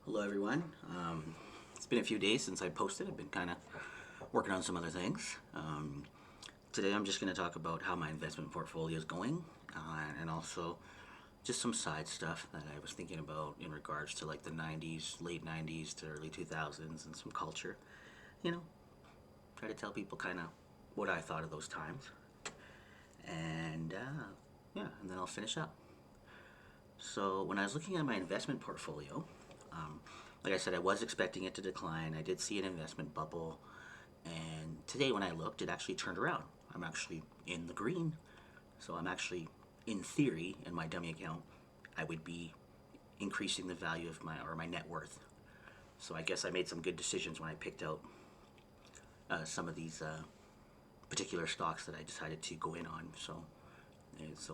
Hello everyone. It's been a few days since I posted. I've been kind of working on some other things. Today I'm just going to talk about how my investment portfolio is going and also just some side stuff that I was thinking about in regards to like the 90s, late 90s to early 2000s and some culture. You know, try to tell people kind of what I thought of those times. And yeah, and then I'll finish up. So when I was looking at my investment portfolio, um, like I said, I was expecting it to decline. I did see an investment bubble, and today when I looked, it actually turned around. I'm actually in the green, so I'm actually, in theory, in my dummy account, I would be increasing the value of my net worth. So I guess I made some good decisions when I picked out some of these particular stocks that I decided to go in on. So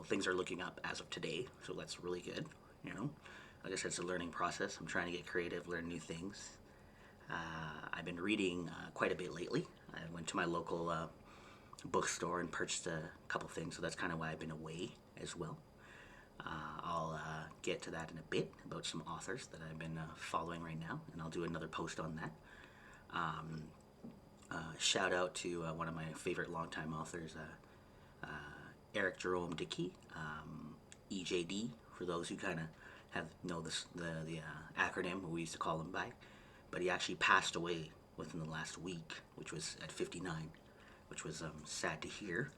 things are looking up as of today. So that's really good. You know, like I said, it's a learning process. I'm trying to get creative, learn new things. I've been reading quite a bit lately. I went to my local bookstore and purchased a couple things. So that's kind of why I've been away as well. I'll get to that in a bit about some authors that I've been following right now, and I'll do another post on that. Shout out to one of my favorite longtime authors, Eric Jerome Dickey, EJD, for those who kind of have know the acronym we used to call him by. But he actually passed away within the last week, which was at 59, which was sad to hear.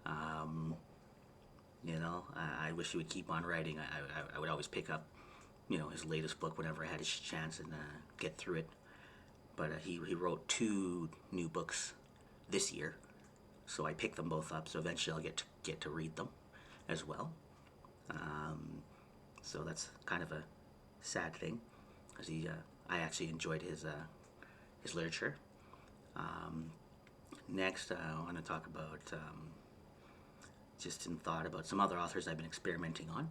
Um, I wish he would keep on writing. I would always pick up, his latest book whenever I had a chance and get through it. But he wrote two new books this year, so I picked them both up. So eventually I'll get to read them as well. So that's kind of a sad thing, because I actually enjoyed his literature. Next, I want to talk about just in thought about some other authors I've been experimenting on.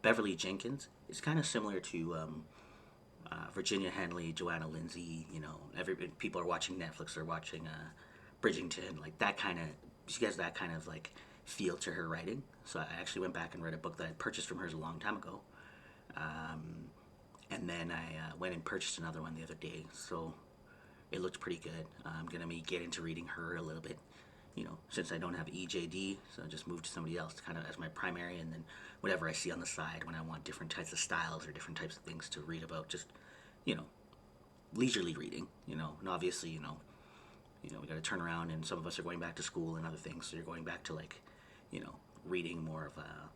Beverly Jenkins is kind of similar to Virginia Henley, Joanna Lindsay. Every people are watching Netflix or watching Bridgerton, like that kind of. She has that kind of like feel to her writing. So I actually went back and read a book that I purchased from hers a long time ago, and then I went and purchased another one the other day. So it looked pretty good. I'm gonna get into reading her a little bit. Since I don't have EJD, so I just moved to somebody else kind of as my primary, and then whatever I see on the side when I want different types of styles or different types of things to read about, just you know, leisurely reading. And obviously, we got to turn around, and some of us are going back to school and other things, so you're going back to like, reading more of a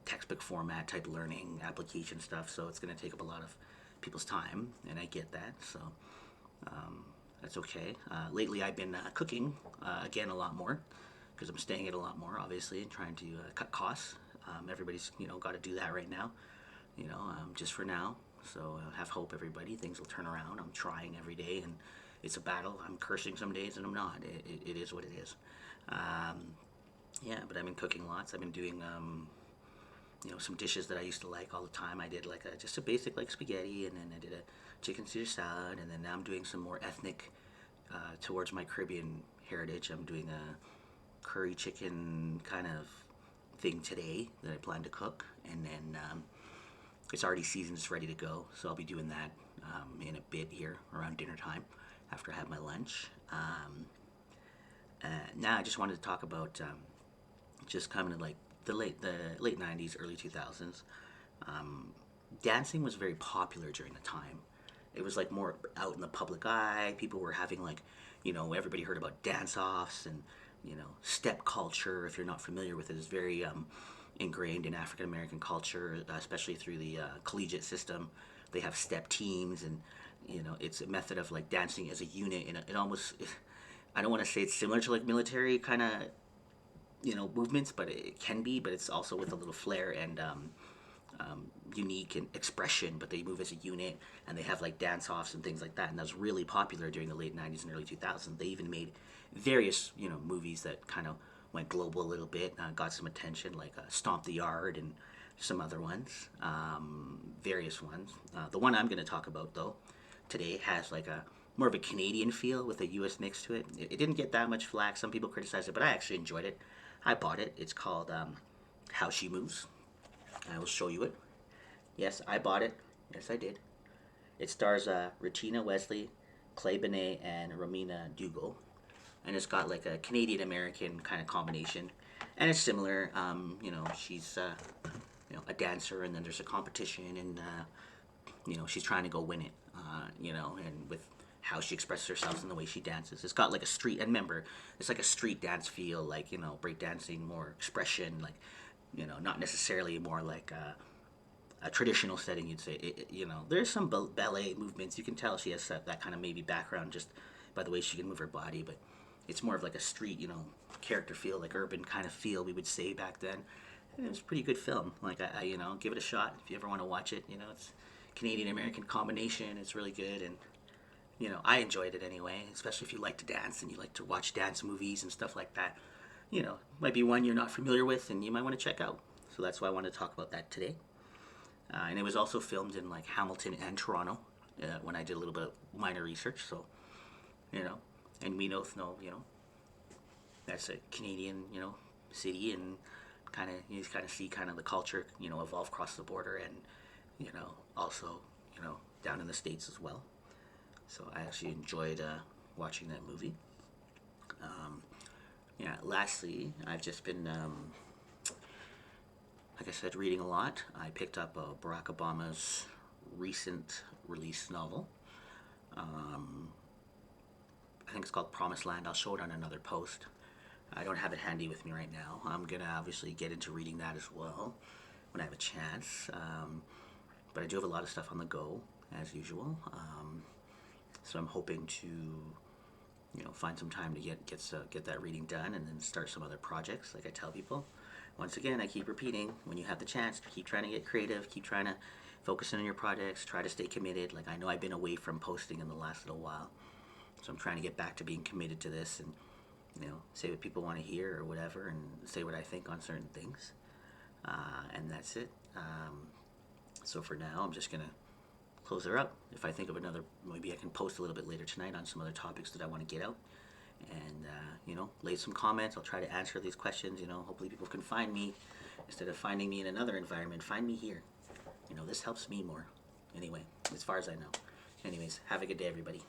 textbook format type learning application stuff. So it's going to take up a lot of people's time, and I get that. So that's okay. Lately, I've been cooking again a lot more because I'm staying at a lot more, obviously, and trying to cut costs. Everybody's got to do that right now. Just for now. So have hope, everybody. Things will turn around. I'm trying every day, and it's a battle. I'm cursing some days, and I'm not. It is what it is. Yeah, but I've been cooking lots. I've been doing some dishes that I used to like all the time. I did like just a basic like spaghetti, and then I did a chicken Caesar salad, and then now I'm doing some more ethnic towards my Caribbean heritage. I'm doing a curry chicken kind of thing today that I plan to cook, and then it's already seasoned, it's ready to go. So I'll be doing that in a bit here around dinner time after I have my lunch. Now I just wanted to talk about just kind of like the late 90s, early 2000s. Dancing was very popular during the time. It was like more out in the public eye. People were having like, everybody heard about dance offs and, step culture. If you're not familiar with it, it's very ingrained in African American culture, especially through the collegiate system. They have step teams, and it's a method of like dancing as a unit. And it almost, I don't want to say it's similar to like military kind of movements, but it can be. But it's also with a little flair and unique and expression. But they move as a unit, and they have like dance offs and things like that. And that was really popular during the late 90s and early 2000s. They even made various movies that kind of went global a little bit, got some attention, like Stomp the Yard and some other ones, various ones. The one I'm going to talk about though today has like a more of a Canadian feel with a U.S. mix to it. It didn't get that much flack. Some people criticized it, but I actually enjoyed it. I bought it. It's called How She Moves. I will show you it. Yes, I bought it. Yes, I did. It stars Regina Wesley, Clay Benet, and Romina Dugal, and it's got like a Canadian American kind of combination, and it's similar. She's a dancer, and then there's a competition, and she's trying to go win it. And with how she expresses herself and the way she dances, it's got like a street. And remember, it's like a street dance feel, like break dancing, more expression, like not necessarily more like a traditional setting, you'd say. There's some ballet movements. You can tell she has that kind of maybe background just by the way she can move her body, but it's more of like a street, character feel, like urban kind of feel, we would say back then. And it was a pretty good film. Like, give it a shot if you ever want to watch it. It's Canadian American combination. It's really good, and I enjoyed it anyway. Especially if you like to dance and you like to watch dance movies and stuff like that. Might be one you're not familiar with, and you might want to check out. So that's why I wanted to talk about that today. And it was also filmed in like Hamilton and Toronto when I did a little bit of minor research. So, and we both know, that's a Canadian, city, and kind of you kind of see kind of the culture, evolve across the border, and also, down in the States as well. So I actually enjoyed watching that movie. Lastly, I've just been like I said, reading a lot. I picked up Barack Obama's recent release novel. I think it's called Promised Land. I'll show it on another post. I don't have it handy with me right now. I'm going to obviously get into reading that as well when I have a chance. But I do have a lot of stuff on the go, as usual. So I'm hoping to, find some time to get that reading done and then start some other projects, like I tell people. Once again, I keep repeating, when you have the chance, keep trying to get creative, keep trying to focus on your projects, try to stay committed. Like, I know I've been away from posting in the last little while, so I'm trying to get back to being committed to this and, say what people want to hear or whatever, and say what I think on certain things. And that's it. So for now, I'm just going to close her up. If I think of another, maybe I can post a little bit later tonight on some other topics that I want to get out. And, leave some comments. I'll try to answer these questions. Hopefully people can find me. Instead of finding me in another environment, find me here. This helps me more. Anyway, as far as I know. Anyways, have a good day, everybody.